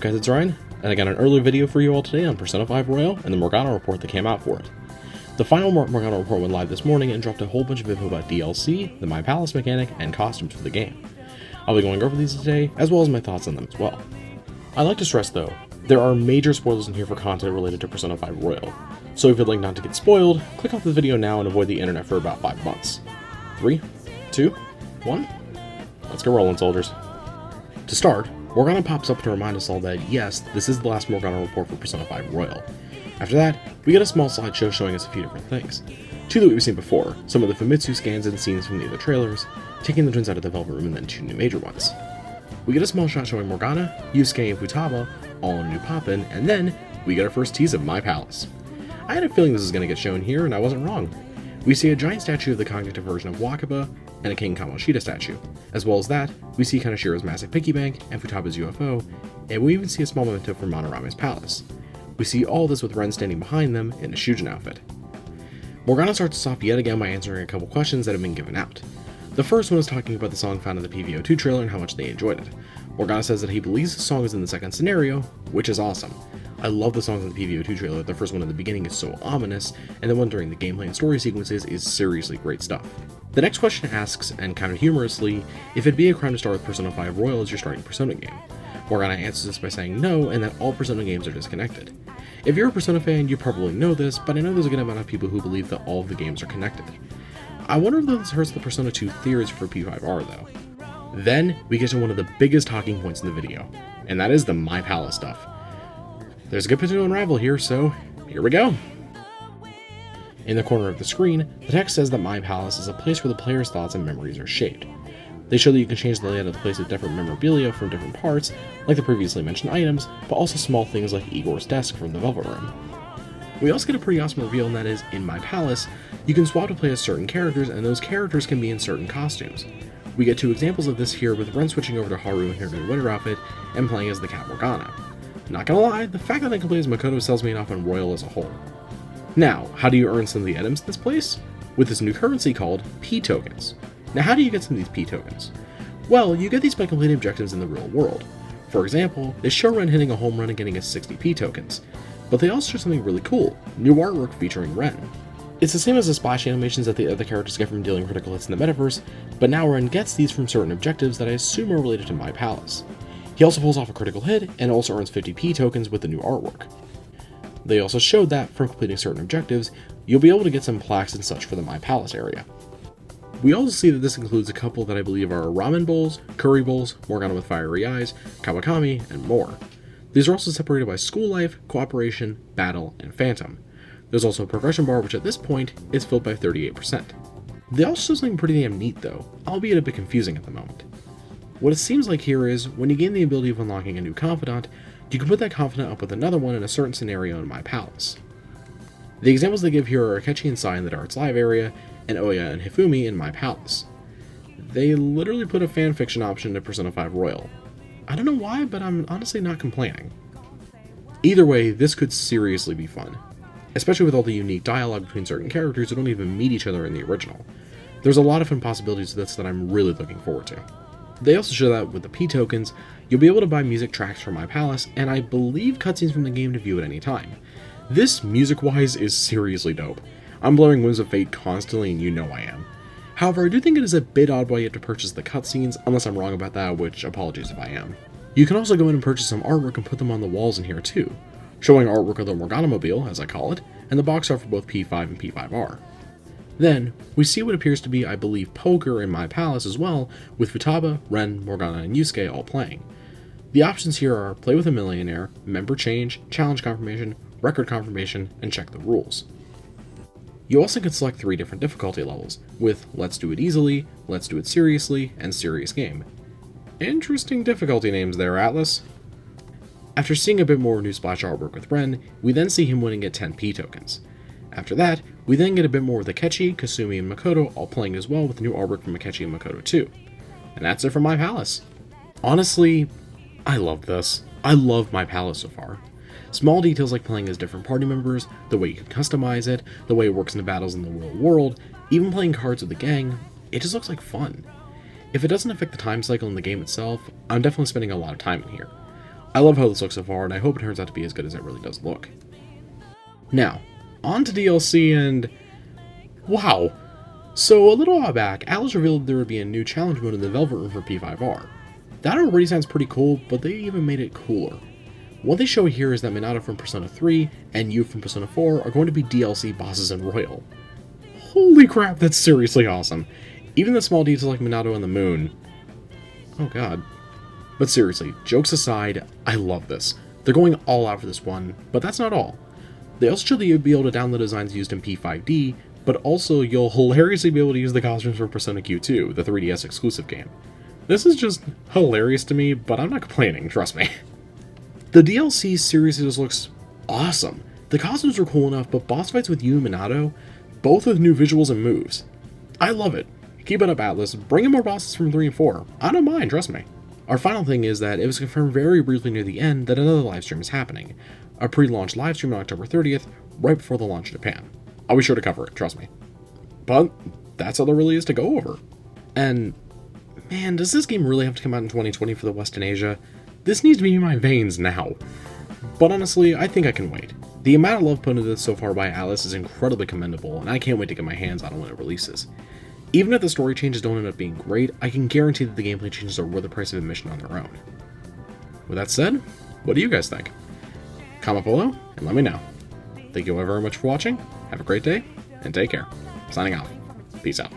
guys, it's Ryan, and I got an early video for you all today on Persona 5 Royal and the Morgana Report that came out for it. The final Morgana Report went live this morning and dropped a whole bunch of info about DLC, the My Palace mechanic, and costumes for the game. I'll be going over these today, as well as my thoughts on them as well. I'd like to stress though, there are major spoilers in here for content related to Persona 5 Royal, so if you'd like not to get spoiled, click off the video now and avoid the internet for about 5 months. 3, 2, 1, let's get rolling, soldiers. To start, Morgana pops up to remind us all that yes, this is the last Morgana report for Persona 5 Royal. After that, we get a small slideshow showing us a few different things. Two that we've seen before, some of the Famitsu scans and scenes from the other trailers, taking the twins out of the Velvet Room, and then 2 new major ones. We get a small shot showing Morgana, Yusuke, and Futaba, all in a new pop-in, and then we get our first tease of My Palace. I had a feeling this was going to get shown here, and I wasn't wrong. We see a giant statue of the cognitive version of Wakaba, and a King Kamoshida statue. As well as that, we see Kanashiro's massive piggy bank, and Futaba's UFO, and we even see a small memento from Monораme's palace. We see all this with Ren standing behind them in a Shujin outfit. Morgana starts us off yet again by answering a couple questions that have been given out. The first one is talking about the song found in the PVO2 trailer and how much they enjoyed it. Morgana says that he believes the song is in the second scenario, which is awesome. I love the songs in the PVO2 trailer. The first one in the beginning is so ominous, and the one during the gameplay and story sequences is seriously great stuff. The next question asks, and kind of humorously, if it'd be a crime to start with Persona 5 Royal as your starting Persona game. Morgana answers this by saying no, and that all Persona games are disconnected. If you're a Persona fan, you probably know this, but I know there's a good amount of people who believe that all of the games are connected. I wonder if this hurts the Persona 2 theories for P5R though. Then, we get to one of the biggest talking points in the video, and that is the My Palace stuff. There's a good bit to unravel here, so here we go! In the corner of the screen, the text says that My Palace is a place where the player's thoughts and memories are shaped. They show that you can change the layout of the place with different memorabilia from different parts, like the previously mentioned items, but also small things like Igor's desk from the Velvet Room. We also get a pretty awesome reveal, and that is, in My Palace, you can swap to play as certain characters, and those characters can be in certain costumes. We get 2 examples of this here, with Ren switching over to Haru in her new winter outfit, and playing as the cat Morgana. Not gonna lie, the fact that I can play as Makoto sells me enough on Royal as a whole. Now, how do you earn some of the items in this place? With this new currency called P-tokens. Now, how do you get some of these P-tokens? Well, you get these by completing objectives in the real world. For example, they show Ren hitting a home run and getting his 60 P-tokens. But they also show something really cool, new artwork featuring Ren. It's the same as the splash animations that the other characters get from dealing critical hits in the metaverse, but now Ren gets these from certain objectives that I assume are related to My Palace. He also pulls off a critical hit, and also earns 50 P-tokens with the new artwork. They also showed that, from completing certain objectives, you'll be able to get some plaques and such for the My Palace area. We also see that this includes a couple that I believe are ramen bowls, curry bowls, Morgana with fiery eyes, Kawakami, and more. These are also separated by school life, cooperation, battle, and phantom. There's also a progression bar which at this point is filled by 38%. They also show something pretty damn neat though, albeit a bit confusing at the moment. What it seems like here is, when you gain the ability of unlocking a new confidant, you can put that confidant up with another one in a certain scenario in My Palace. The examples they give here are Akechi and Sai in the Darts Live area, and Oya and Hifumi in My Palace. They literally put a fanfiction option to Persona 5 Royal. I don't know why, but I'm honestly not complaining. Either way, this could seriously be fun, especially with all the unique dialogue between certain characters who don't even meet each other in the original. There's a lot of fun possibilities to this that I'm really looking forward to. They also show that with the P-tokens, you'll be able to buy music tracks from My Palace, and I believe cutscenes from the game to view at any time. This, music-wise, is seriously dope. I'm blowing Winds of Fate constantly, and you know I am. However, I do think it is a bit odd why you have to purchase the cutscenes, unless I'm wrong about that, which apologies if I am. You can also go in and purchase some artwork and put them on the walls in here too, showing artwork of the Morgana Mobile, as I call it, and the box art for both P5 and P5R. Then, we see what appears to be, I believe, poker in My Palace as well, with Futaba, Ren, Morgana, and Yusuke all playing. The options here are Play with a Millionaire, Member Change, Challenge Confirmation, Record Confirmation, and Check the Rules. You also can select 3 different difficulty levels, with Let's Do It Easily, Let's Do It Seriously, and Serious Game. Interesting difficulty names there, Atlas. After seeing a bit more new splash artwork with Ren, we then see him winning at 10 P-tokens. After that, we then get a bit more with Akechi, Kasumi, and Makoto all playing as well with new artwork from Akechi and Makoto too. And that's it for My Palace. Honestly, I love this. I love My Palace so far. Small details like playing as different party members, the way you can customize it, the way it works in the battles in the real world, even playing cards with the gang, it just looks like fun. If it doesn't affect the time cycle in the game itself, I'm definitely spending a lot of time in here. I love how this looks so far, and I hope it turns out to be as good as it really does look. Now, on to DLC, and wow! So, a little while back, Atlas revealed there would be a new challenge mode in the Velvet Room for P5R. That already sounds pretty cool, but they even made it cooler. What they show here is that Minato from Persona 3 and Yu from Persona 4 are going to be DLC bosses in Royal. Holy crap, that's seriously awesome. Even the small details like Minato on the moon. Oh god. But seriously, jokes aside, I love this. They're going all out for this one, but that's not all. They also show that you'll be able to download designs used in P5D, but also you'll hilariously be able to use the costumes from Persona Q2, the 3DS exclusive game. This is just hilarious to me, but I'm not complaining, trust me. The DLC seriously just looks awesome. The costumes are cool enough, but boss fights with Yu and Minato, both with new visuals and moves. I love it. Keep it up, Atlas. Bring in more bosses from 3 and 4. I don't mind, trust me. Our final thing is that it was confirmed very briefly near the end that another livestream is happening. A pre-launch livestream on October 30th, right before the launch in Japan. I'll be sure to cover it, trust me. But that's all there really is to go over. And man, does this game really have to come out in 2020 for the West and Asia? This needs to be in my veins now. But honestly, I think I can wait. The amount of love put into this so far by Atlas is incredibly commendable, and I can't wait to get my hands on it when it releases. Even if the story changes don't end up being great, I can guarantee that the gameplay changes are worth the price of admission on their own. With that said, what do you guys think? Comment below and let me know. Thank you all very much for watching, have a great day, and take care. Signing off. Peace out.